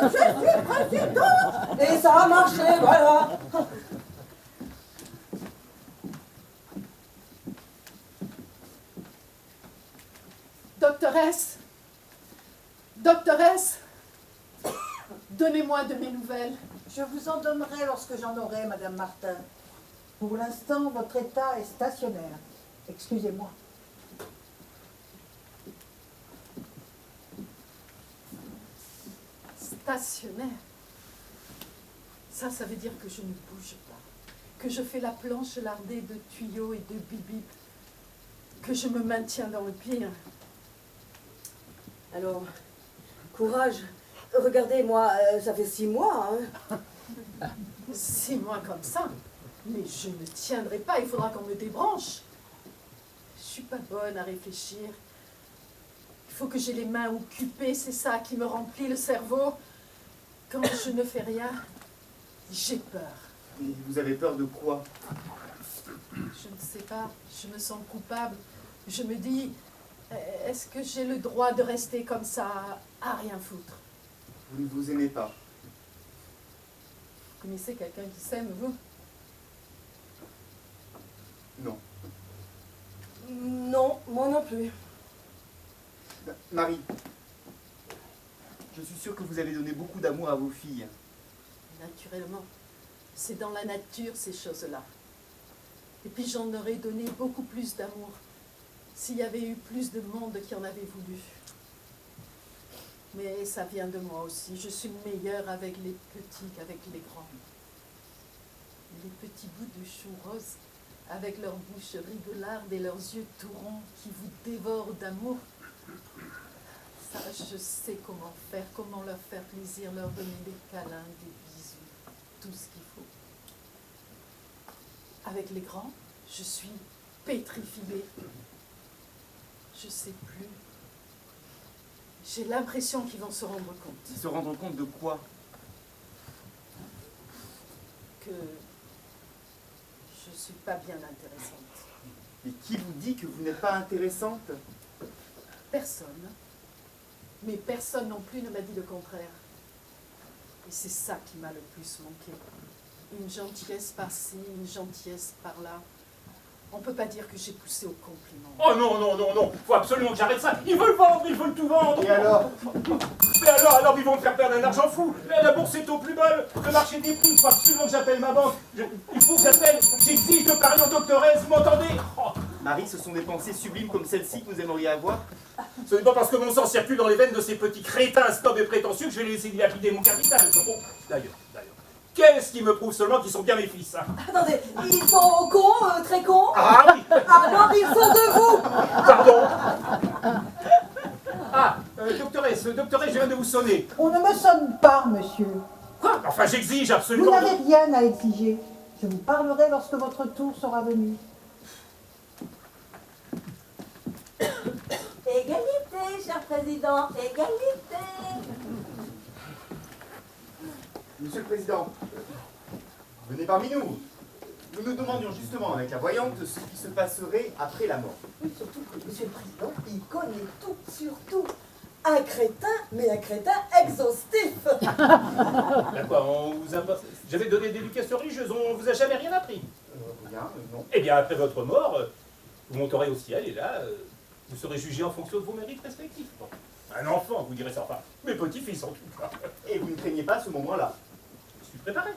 président. Et ça a marché, voilà. Doctoresse, doctoresse, donnez-moi de mes nouvelles. Je vous en donnerai lorsque j'en aurai, Madame Martin. Pour l'instant, votre état est stationnaire. Excusez-moi. Stationnaire. Ça veut dire que je ne bouge pas, que je fais la planche lardée de tuyaux et de bip-bip, que je me maintiens dans le pire. Alors, courage. Regardez, moi, ça fait 6 mois, hein. 6 mois comme ça? Mais je ne tiendrai pas, il faudra qu'on me débranche. Je suis pas bonne à réfléchir. Il faut que j'ai les mains occupées, c'est ça qui me remplit le cerveau. Quand je ne fais rien, j'ai peur. Et vous avez peur de quoi? Je ne sais pas, je me sens coupable. Je me dis, est-ce que j'ai le droit de rester comme ça, à rien foutre? Vous ne vous aimez pas? Vous connaissez quelqu'un qui s'aime, vous? Non. Non, moi non plus. Marie, je suis sûr que vous avez donné beaucoup d'amour à vos filles. Naturellement. C'est dans la nature, ces choses-là. Et puis j'en aurais donné beaucoup plus d'amour s'il y avait eu plus de monde qui en avait voulu. Mais ça vient de moi aussi. Je suis meilleure avec les petits qu'avec les grands. Les petits bouts de choux roses, avec leurs bouches rigolardes et leurs yeux tout ronds qui vous dévorent d'amour. Ça, je sais comment faire, comment leur faire plaisir, leur donner des câlins, des bisous, tout ce qu'il faut. Avec les grands, je suis pétrifiée. Je sais plus. J'ai l'impression qu'ils vont se rendre compte. Se rendre compte de quoi? Que je suis pas bien intéressante. Et qui vous dit que vous n'êtes pas intéressante? Personne. Mais personne non plus ne m'a dit le contraire. Et c'est ça qui m'a le plus manqué. Une gentillesse par-ci, une gentillesse par-là. On peut pas dire que j'ai poussé au compliment. Oh non, non, non, non, faut absolument que j'arrête ça. Ils veulent vendre, ils veulent tout vendre. Et alors? Mais alors ils vont me faire perdre un argent fou. La bourse est au plus bas, le marché des prix. Il faut absolument que j'appelle ma banque. Il faut que j'appelle. J'exige de parler aux doctoresse, vous m'entendez? Oh. Marie, ce sont des pensées sublimes comme celle-ci que vous aimeriez avoir? Ce n'est pas parce que mon sang circule dans les veines de ces petits crétins snobs et prétentieux que je vais laisser dilapider mon capital. Bon, d'ailleurs. Qu'est-ce qui me prouve seulement qu'ils sont bien mes fils, hein? Attendez, ils sont cons, très cons? Ah oui. Alors ils sont de vous. Pardon. Ah, doctoresse, je viens de vous sonner. On ne me sonne pas, monsieur. Quoi? Enfin, j'exige Vous absolument... n'avez rien à exiger. Je vous parlerai lorsque votre tour sera venu. Égalité, cher président, égalité. Monsieur le Président, venez parmi nous. Nous nous demandions justement avec la voyante ce qui se passerait après la mort. Oui, surtout que monsieur le président, il connaît tout sur tout. Un crétin, mais un crétin exhaustif. D'accord, on vous a pas... J'avais donné d'éducation religieuse, on vous a jamais rien appris. Rien, non. Eh bien, après votre mort, vous monterez au ciel et là, vous serez jugé en fonction de vos mérites respectifs. Bon, un enfant, vous direz ça, enfin, mes petits-fils en tout cas. Et vous ne craignez pas ce moment-là? Je suis préparé.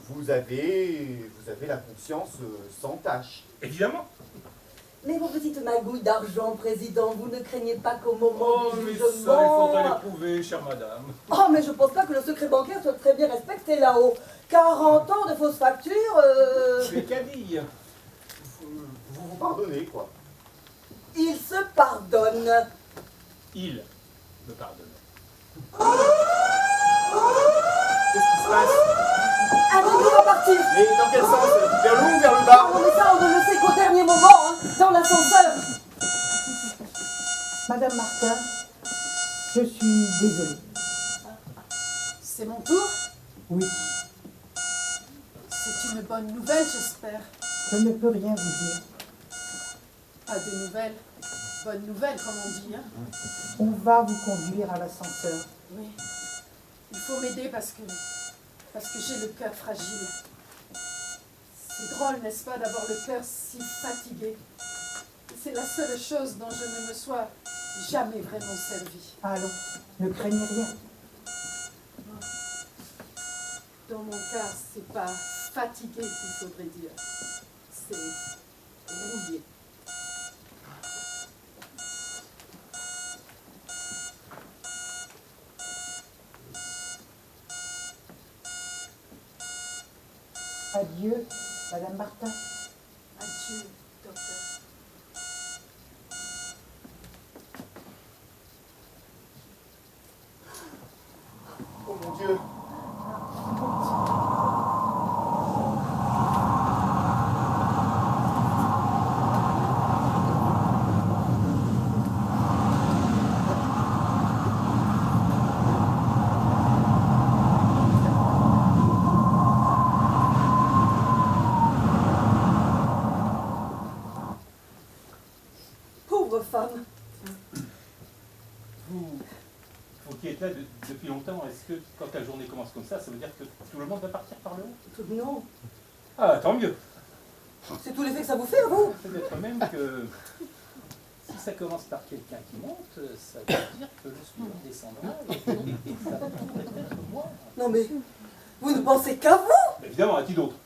Vous avez la conscience sans tâche. Évidemment. Mais vos petites magouilles d'argent, président, vous ne craignez pas qu'au moment Oh, du mais jugement... ça, il faudrait l'éprouver, chère madame. Oh, mais je pense pas que le secret bancaire soit très bien respecté là-haut. 40 ans de fausses factures... Mais qu'a dit? Vous pardonnez, quoi. Il se pardonne. Il me pardonne. Qu'est-ce qui se passe? Un ami va partir. Mais dans quel sens? Vers le haut ou vers le bas? Oh, mais ça, on ne le sait qu'au dernier moment, hein, dans l'ascenseur. Madame Martin, je suis désolée. C'est mon tour? Oui, C'est une bonne nouvelle, j'espère. je ne peux rien vous dire. Pas de nouvelles. Bonne nouvelle, comme on dit, hein? On va vous conduire à l'ascenseur. Oui. faut m'aider parce que j'ai le cœur fragile. C'est drôle, n'est-ce pas, d'avoir le cœur si fatigué. C'est la seule chose dont je ne me sois jamais vraiment servie. Allons, ne craignez rien. Dans mon cas, c'est pas fatigué qu'il faudrait dire. C'est rouillé. Adieu, Madame Martin. Adieu, docteur. Oh mon Dieu. Pauvre femme. Vous qui êtes là depuis longtemps, est-ce que quand la journée commence comme ça veut dire que tout le monde va partir par le haut? Non. Ah, tant mieux. C'est tout l'effet que ça vous fait, à vous. Peut-être même que si ça commence par quelqu'un qui monte, ça veut dire que le suivant descendra et ça pourrait être moi. Non mais, vous ne pensez qu'à vous. Évidemment, à qui d'autre?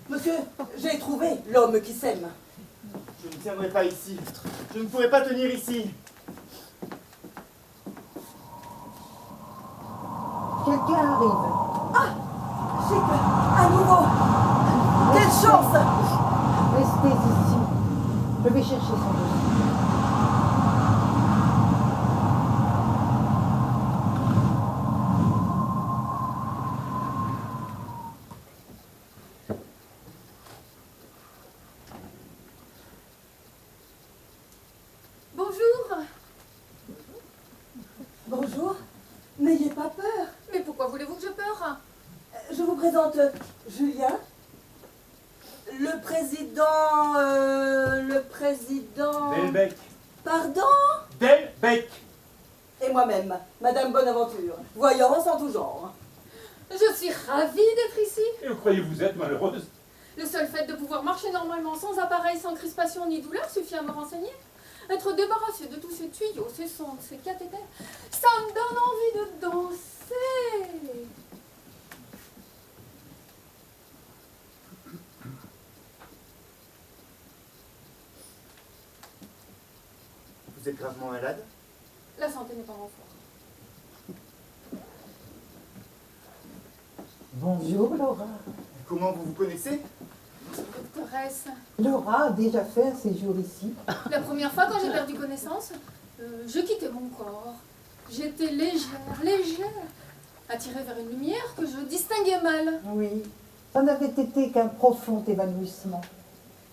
Monsieur, j'ai trouvé l'homme qui s'aime. Je ne tiendrai pas ici. Je ne pourrai pas tenir ici. Quelqu'un arrive. J'ai peur. À nouveau. Quelle chance. Restez ici. Je vais chercher son dossier. Bonjour. Bonjour. N'ayez pas peur. Mais pourquoi voulez-vous que je peur? Je vous présente Julien. Le président... Delbecq. Pardon? Delbecq. Et moi-même, Madame Bonaventure, voyance en tout genre. Je suis ravie d'être ici. Et vous croyez que vous êtes malheureuse? Le seul fait de pouvoir marcher normalement sans appareil, sans crispation ni douleur suffit à me renseigner. Être débarrassé de tous ces tuyaux, ces sondes, ces cathéters, ça me donne envie de danser. Vous êtes gravement malade? La santé n'est pas mon fort. Bonjour, Laura. Comment vous vous connaissez? Doctoresse, Laura a déjà fait un séjour ici. la première fois quand j'ai perdu connaissance, je quittais mon corps. J'étais légère, attirée vers une lumière que je distinguais mal. Oui. Ça n'avait été qu'un profond évanouissement.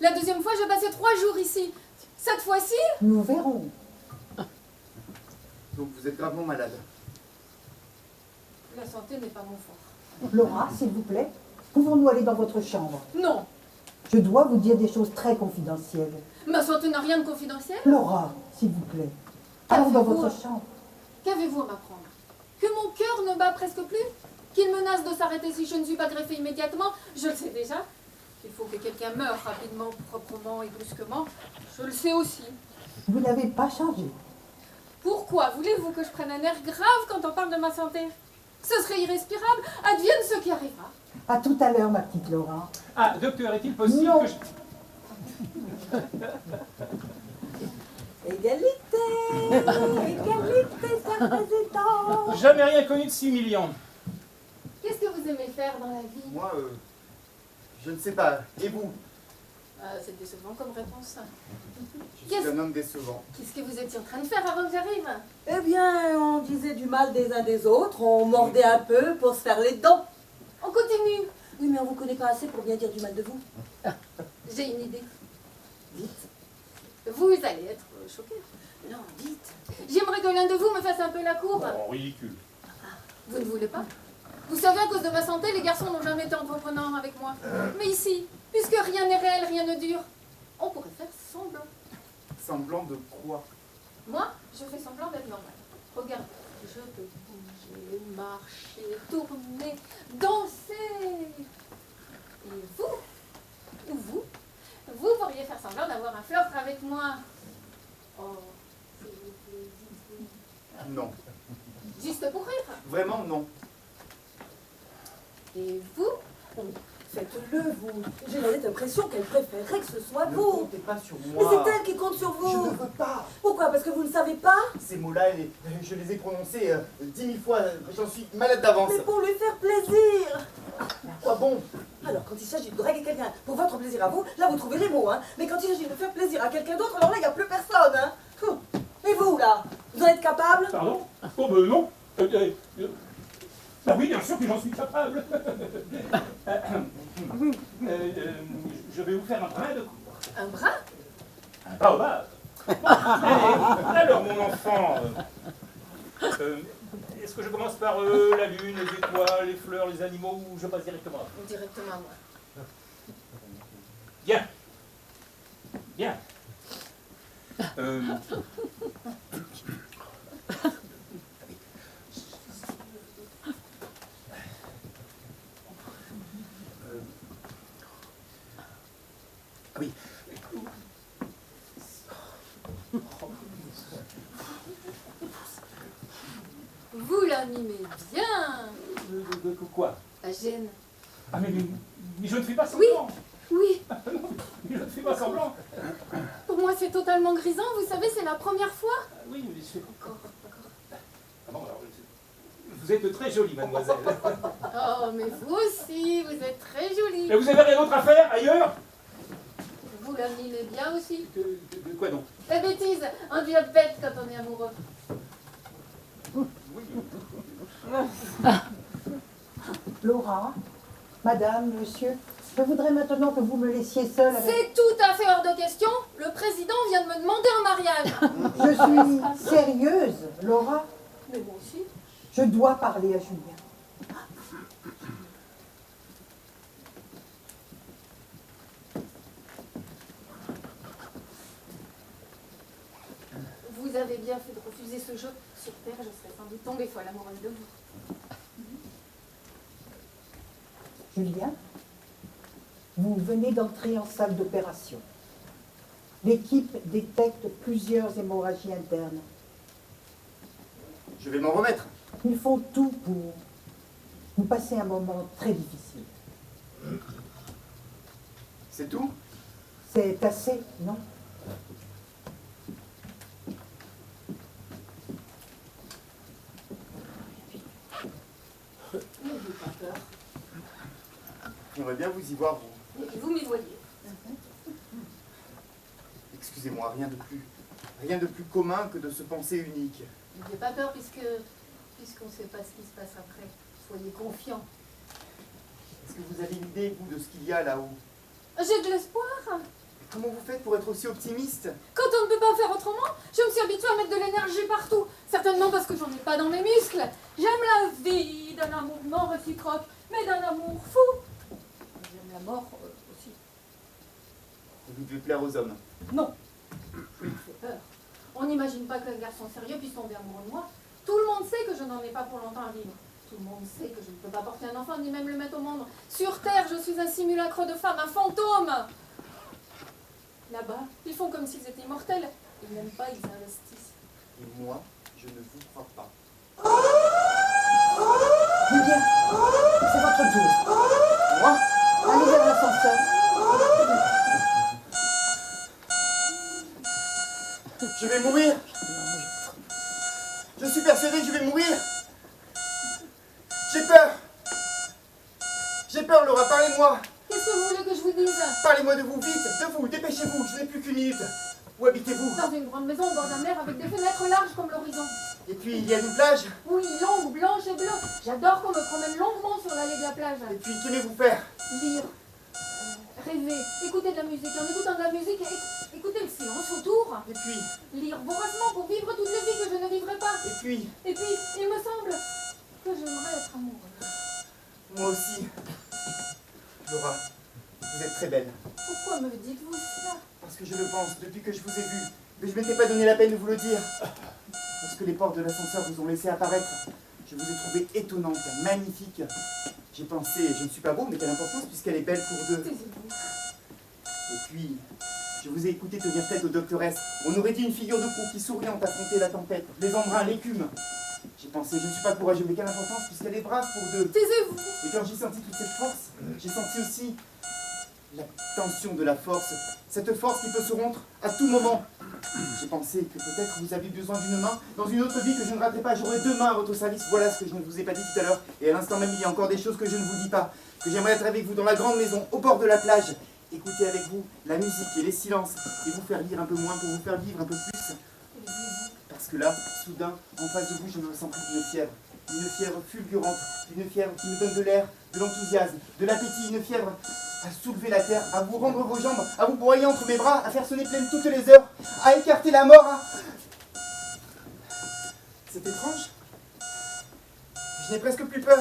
La deuxième fois, je passais 3 jours ici. Cette fois-ci, Nous verrons. Donc vous êtes gravement malade. la santé n'est pas mon fort. Laura, s'il vous plaît, pouvons-nous aller dans votre chambre? Non, Je dois vous dire des choses très confidentielles. ma santé n'a rien de confidentiel. Laura, s'il vous plaît, allons dans votre chambre. Qu'avez-vous à m'apprendre? Que mon cœur ne bat presque plus? Qu'il menace de s'arrêter si je ne suis pas greffée immédiatement? Je le sais déjà. Qu'il faut que quelqu'un meure rapidement, proprement et brusquement? Je le sais aussi. Vous n'avez pas changé. Pourquoi voulez-vous que je prenne un air grave quand on parle de ma santé? Ce serait irrespirable, advienne ce qui arrivera. À tout à l'heure, ma petite Laura. Ah, docteur, est-il possible Non. que je... Égalité. Égalité, cher président. Jamais rien connu de 6 millions. Qu'est-ce que vous aimez faire dans la vie? Moi, je ne sais pas. Et vous? C'est décevant comme réponse. Je suis un homme décevant. Qu'est-ce que vous étiez en train de faire avant que j'arrive? Eh bien, on disait du mal des uns des autres, on mordait un peu pour se faire les dents. On continue. Oui, mais on vous connaît pas assez pour bien dire du mal de vous. J'ai une idée. Dites. Vous allez être choqués. Non, dites. J'aimerais que l'un de vous me fasse un peu la cour. Oh, ridicule. Vous ne voulez pas? Vous savez, à cause de ma santé, les garçons n'ont jamais été entreprenants avec moi. Mais ici, puisque rien n'est réel, rien ne dure, on pourrait faire semblant. Semblant de quoi? Moi, je fais semblant d'être normale. Regarde, je peux bouger marcher, tourner, danser. Et vous pourriez faire semblant d'avoir un flirt avec moi. Oh, s'il vous plaît, dites-vous. Non. Juste pour rire. Vraiment, non. Et vous? Faites-le, vous. J'ai la nette impression qu'elle préférerait que ce soit Ne vous. comptez pas sur Mais moi. c'est elle qui compte sur Je ne vous. veux pas. Pourquoi? Parce que vous ne savez pas? Ces mots-là, je les ai prononcés 10 000 fois. J'en suis malade d'avance. Mais pour lui faire plaisir. Quoi bon? Alors, quand il s'agit de draguer quelqu'un pour votre plaisir à vous, là, vous trouvez les mots, hein. Mais quand il s'agit de faire plaisir à quelqu'un d'autre, alors là, il n'y a plus personne, hein. Et vous, là? Vous en êtes capable? Pardon? Oh, non. Bah oui, bien sûr que j'en suis capable. Je vais vous faire un brin de cours. Un bras? Un baobab. Alors, mon enfant, est-ce que je commence par la lune, les étoiles, les fleurs, les animaux, ou je passe directement? Directement à moi. Bien. Bien. Oui. Vous l'animez bien. Quoi? La gêne. Ah, mais je ne fais pas semblant. Oui, Non, mais je ne fais pas semblant. pour moi c'est totalement grisant, vous savez, c'est la première fois. Oui, mais c'est... Encore. Ah bon, alors, vous êtes très jolie, mademoiselle. Oh, mais vous aussi, vous êtes très jolie. Mais vous avez rien d'autre à faire ailleurs? Vous l'animez bien aussi. De quoi donc? La bêtise, un dieu bête quand on est amoureux. Laura, madame, monsieur, je voudrais maintenant que vous me laissiez seule avec... C'est tout à fait hors de question. Le président vient de me demander en mariage. Je suis sérieuse, Laura. Mais moi aussi. Je dois parler à Julien. Vous avez bien fait de refuser ce jeu. Sur Terre, je serais sans doute tombée folle amoureuse de vous. Julien, vous venez d'entrer en salle d'opération. L'équipe détecte plusieurs hémorragies internes. Je vais m'en remettre. Ils font tout pour nous passer un moment très difficile. C'est tout? C'est assez, non? N'ayez pas peur. J'aimerais bien vous y voir, vous. Et vous m'y voyez. Excusez-moi, rien de plus commun que de se penser unique. N'ayez pas peur puisqu'on ne sait pas ce qui se passe après. Soyez confiants. Est-ce que vous avez une idée, vous, de ce qu'il y a là-haut? J'ai de l'espoir. Comment vous faites pour être aussi optimiste? Quand on ne peut pas faire autrement, je me suis habituée à mettre de l'énergie partout. Certainement parce que j'en ai pas dans mes muscles. J'aime la vie d'un amour non réciproque, mais d'un amour fou. J'aime la mort aussi. Vous devez plaire aux hommes. Non. Ça me fait peur. On n'imagine pas qu'un garçon sérieux puisse tomber amoureux de moi. Tout le monde sait que je n'en ai pas pour longtemps à vivre. Tout le monde sait que je ne peux pas porter un enfant ni même le mettre au monde. Sur Terre, je suis un simulacre de femme, un fantôme. Là-bas, ils font comme s'ils étaient immortels. Ils n'aiment pas, ils investissent. Et moi, je ne vous crois pas. Julien, c'est votre tour. Moi? Allez vers l'ascenseur. Je vais mourir. Je suis persuadé que je vais mourir. J'ai peur. J'ai peur, Laura, parlez-moi. Qu'est-ce que vous voulez que je vous dise? Parlez-moi de vous, vite, de vous, dépêchez-vous, je n'ai plus qu'une minute. Où habitez-vous? Dans une grande maison au bord de la mer avec des fenêtres larges comme l'horizon. Et puis, il y a une plage. Oui, longue, blanche et bleue. J'adore qu'on me promène longuement sur l'allée de la plage. Et puis, qu'aimez-vous faire? Lire, rêver, écouter de la musique. En écoutant de la musique, écouter le silence autour. Et puis, Lire voracement pour vivre toutes les vies que je ne vivrai pas. et puis, Et puis, il me semble que j'aimerais être amoureuse. moi aussi. Laura, vous êtes très belle. Pourquoi me dites-vous cela? Parce que je le pense, depuis que je vous ai vu. Mais je m'étais pas donné la peine de vous le dire. Lorsque les portes de l'ascenseur vous ont laissé apparaître, je vous ai trouvée étonnante, magnifique. J'ai pensé, je ne suis pas beau, mais quelle importance puisqu'elle est belle pour deux. Taisez-vous. Et puis, je vous ai écouté tenir tête aux doctoresse. On aurait dit une figure de proue qui souriante affronter la tempête, les embruns, l'écume. J'ai pensé, je ne suis pas courageux, mais quelle importance puisqu'elle est brave pour deux. Taisez-vous. Et quand j'ai senti toute cette force, j'ai senti aussi la tension de la force. Cette force qui peut se rompre à tout moment. J'ai pensé que peut-être vous aviez besoin d'une main. Dans une autre vie que je ne raterai pas, j'aurai 2 mains à votre service. Voilà ce que je ne vous ai pas dit tout à l'heure. Et à l'instant même, il y a encore des choses que je ne vous dis pas. Que j'aimerais être avec vous dans la grande maison, au bord de la plage. Écouter avec vous la musique et les silences. Et vous faire lire un peu moins pour vous faire vivre un peu plus. Taisez-vous. Parce que là, soudain, en face de vous, je me sens pris d'une fièvre. Une fièvre fulgurante, une fièvre qui me donne de l'air, de l'enthousiasme, de l'appétit, une fièvre à soulever la terre, à vous rendre vos jambes, à vous broyer entre mes bras, à faire sonner pleine toutes les heures, à écarter la mort, à... C'est étrange. Je n'ai presque plus peur.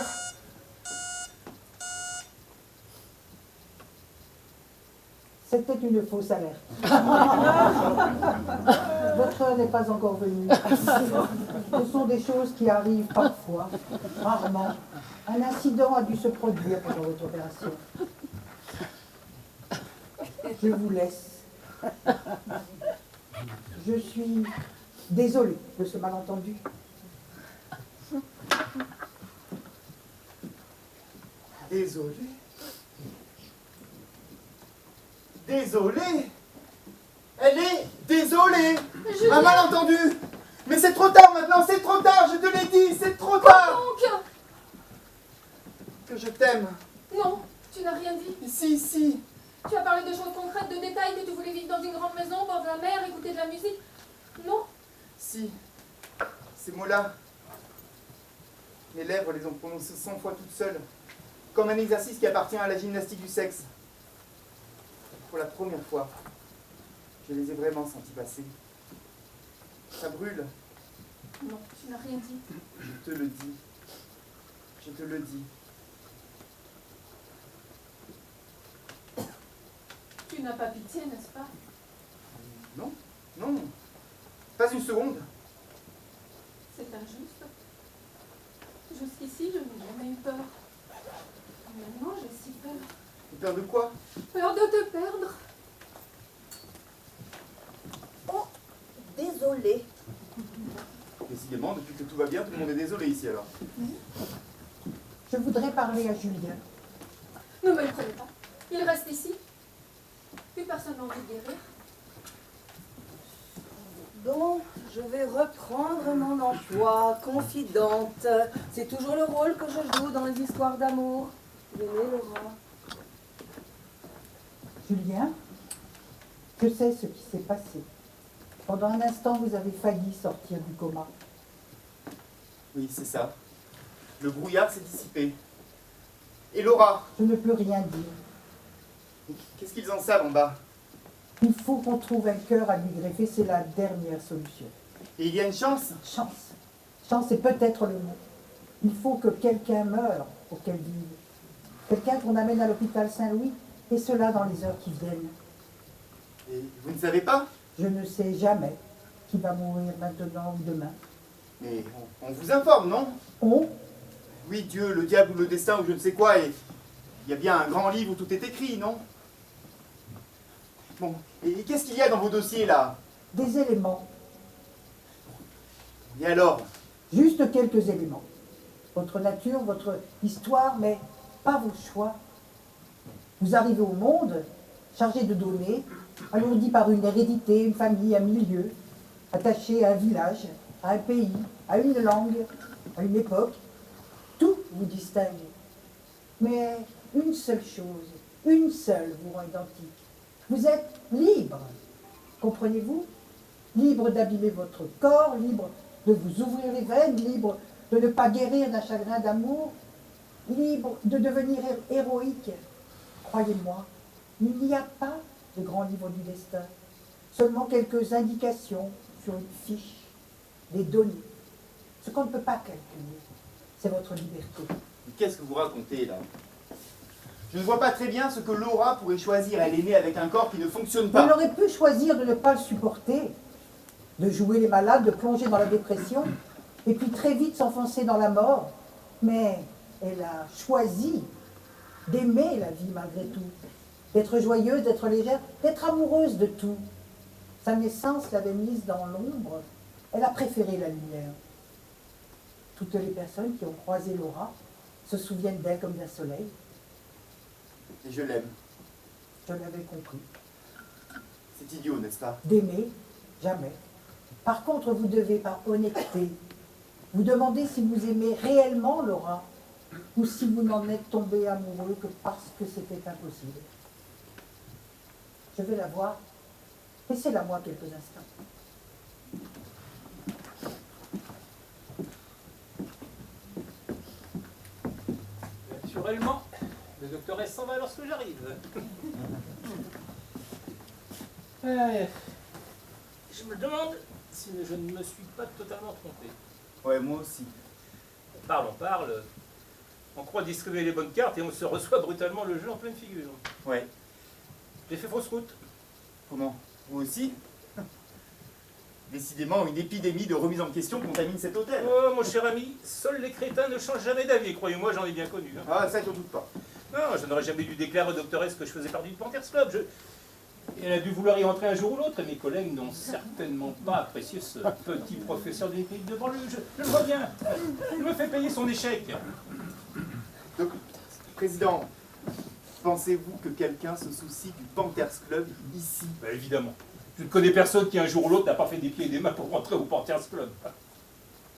C'était une fausse alerte. Votre heure n'est pas encore venue. Ce sont des choses qui arrivent parfois, rarement. Un incident a dû se produire pendant votre opération. Je vous laisse. Je suis désolée de ce malentendu. Désolé. Désolé. Elle est désolée. Un malentendu. Mais c'est trop tard maintenant, c'est trop tard, je te l'ai dit, c'est trop tard. Donc, Que je t'aime. non, tu n'as rien dit. Si, si. Tu as parlé de choses concrètes, de détails, que tu voulais vivre dans une grande maison, au bord de la mer, écouter de la musique. Non. Si. Ces mots-là. Mes lèvres les ont prononcés 100 fois toutes seules. Comme un exercice qui appartient à la gymnastique du sexe. Pour la première fois, je les ai vraiment sentis passer. Ça brûle. Non, tu n'as rien dit. Je te le dis. Je te le dis. Tu n'as pas pitié, n'est-ce pas? Non, non. Pas une seconde. C'est injuste. Jusqu'ici, je n'ai jamais eu peur. Maintenant, j'ai si peur. Peur de quoi? Peur de te perdre. Oh, désolé. Décidément, depuis que tout va bien, tout le monde est désolé ici alors. Je voudrais parler à Julien. Ne me le prenez pas. Il reste ici. Plus personne n'a envie de guérir. Donc, je vais reprendre mon emploi, confidente. C'est toujours le rôle que je joue dans les histoires d'amour. Venez, Laura. Julien, je sais ce qui s'est passé. Pendant un instant, vous avez failli sortir du coma. Oui, c'est ça. Le brouillard s'est dissipé. Et Laura, Je ne peux rien dire. qu'est-ce qu'ils en savent en bas? Il faut qu'on trouve un cœur à lui greffer, c'est la dernière solution. Et il y a une chance? Chance. Chance est peut-être le mot. Il faut que quelqu'un meure pour qu'elle vive. Quelqu'un qu'on amène à l'hôpital Saint-Louis, et cela dans les heures qui viennent. Et vous ne savez pas? Je ne sais jamais qui va mourir maintenant ou demain. Mais on vous informe, non? On, Oui, Dieu, le diable ou le destin ou je ne sais quoi, et il y a bien un grand livre où tout est écrit, non? Bon, et qu'est-ce qu'il y a dans vos dossiers là? des éléments, Et alors? juste quelques éléments. Votre nature, votre histoire, mais pas vos choix. Vous arrivez au monde, chargé de données, alourdi par une hérédité, une famille, un milieu, attaché à un village, à un pays, à une langue, à une époque. Tout vous distingue. Mais une seule chose, une seule vous rend identique. Vous êtes libre, comprenez-vous? Libre d'abîmer votre corps, libre de vous ouvrir les veines, libre de ne pas guérir d'un chagrin d'amour, libre de devenir héroïque. Croyez-moi, il n'y a pas de grand livre du destin, seulement quelques indications sur une fiche, des données. Ce qu'on ne peut pas calculer, c'est votre liberté. Mais qu'est-ce que vous racontez là? Je ne vois pas très bien ce que Laura pourrait choisir. Elle est née avec un corps qui ne fonctionne Elle pas. aurait pu choisir de ne pas le supporter, de jouer les malades, de plonger dans la dépression, et puis très vite s'enfoncer dans la mort. Mais elle a choisi d'aimer la vie malgré tout, d'être joyeuse, d'être légère, d'être amoureuse de tout. Sa naissance l'avait mise dans l'ombre, elle a préféré la lumière. Toutes les personnes qui ont croisé Laura se souviennent d'elle comme d'un soleil. Et je l'aime. Je l'avais compris. C'est idiot, n'est-ce pas? D'aimer, jamais. Par contre, vous devez, par honnêteté, vous demander si vous aimez réellement Laura ou si vous n'en êtes tombé amoureux que parce que c'était impossible. Je vais la voir. Laissez-la moi quelques instants. Naturellement, le doctoresse s'en va lorsque j'arrive. Je me demande si je ne me suis pas totalement trompé. Ouais, moi aussi. On parle, on croit distribuer les bonnes cartes et on se reçoit brutalement le jeu en pleine figure. Ouais. J'ai fait fausse route. Comment? Vous aussi? Décidément, une épidémie de remise en question contamine cet hôtel. Oh, mon cher ami, seuls les crétins ne changent jamais d'avis, croyez-moi, j'en ai bien connu. Hein. Ah, ça, je n'en doute pas. Non, je n'aurais jamais dû déclarer au doctoresse que je faisais partie du Panthers Club. Elle a dû vouloir y entrer un jour ou l'autre, et mes collègues n'ont certainement pas apprécié ce petit professeur de clinique devant lui. Je le vois bien. Il me fait payer son échec. Donc, président, pensez-vous que quelqu'un se soucie du Panthers Club ici? Bah, évidemment. Je ne connais personne qui un jour ou l'autre n'a pas fait des pieds et des mains pour rentrer au Panthers Club.